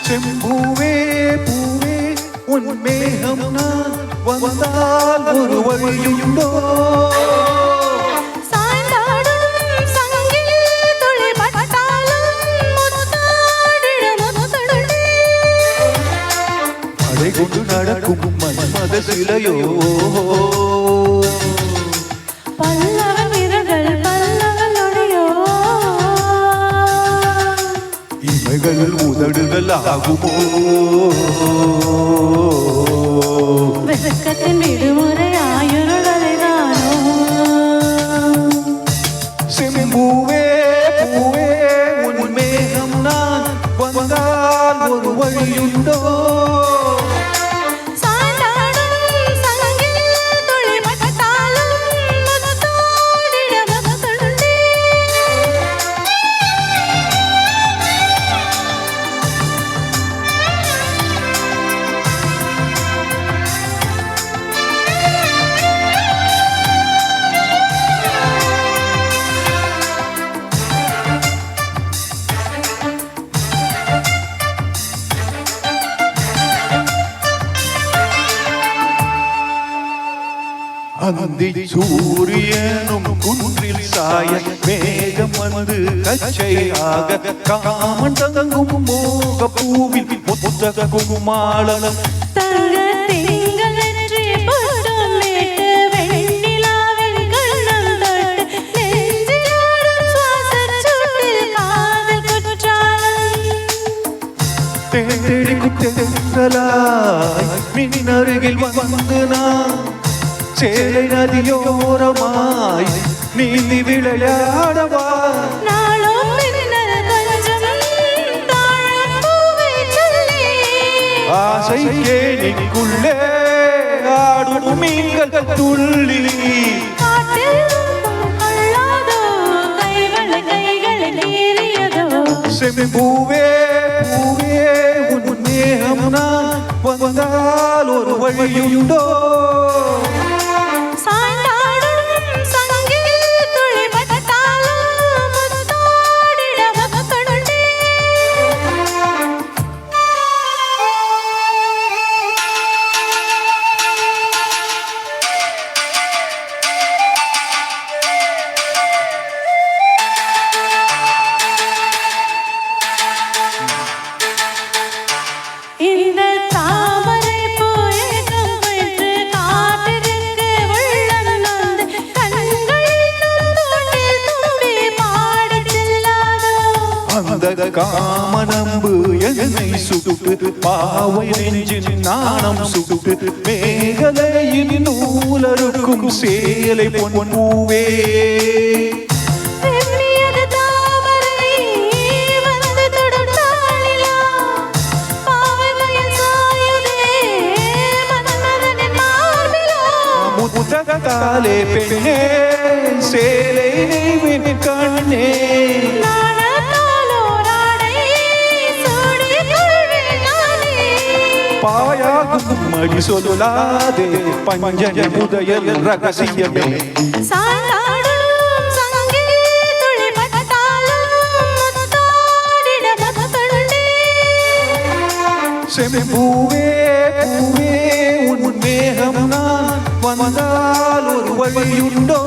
செம்பூவே பூவே உன் மேகம் நான் வந்தால் ஒரு வழியுண்டோ கொண்டு நடக்கும் மன்மத சிலையோ பல்லவன் விரல்கள் பல்லவனுடையோ இமைகள் உதடுகள் ஆகுமோ வெக்கத்தின் விடுமுறை ஆயுருடலைதானோ செம்பூவே பூவே உன் மேகம் நான் வந்தால் ஒரு வழியுண்டோ அந்தி சூரியனும் குன்றில் சாய மேகம் வந்து கச்சையாக காமன் தங்கும் மோக பூவில் புத்தக குமாளம் மின் அருகில் வந்து நான் சேலை நதியோரமாய் நீந்தி விளையாடவா ஆசை கேணிக்குள்ளே ஆடும் மீன்கள் துள்ளி செம்பூவே பூவே உன் மேகம் நான் வந்தால் ஒரு வழியுண்டோ காமனம்பு என்னை சுட்டு பாவை நெஞ்சின் நாணம் சுட்டு மேகலையின் நூலருக்கும் சேலை பொன்பூவே முத்தகாலே பெண்ணே சேலை நெய்வின் கண்ணே பாயாகும் மடி சொல்லாதே பஞ்சனை புதையல் ரகசியமே செம்பூவே பூவே உன் மேகம் நான் வந்தால் ஒரு வழியுண்டோ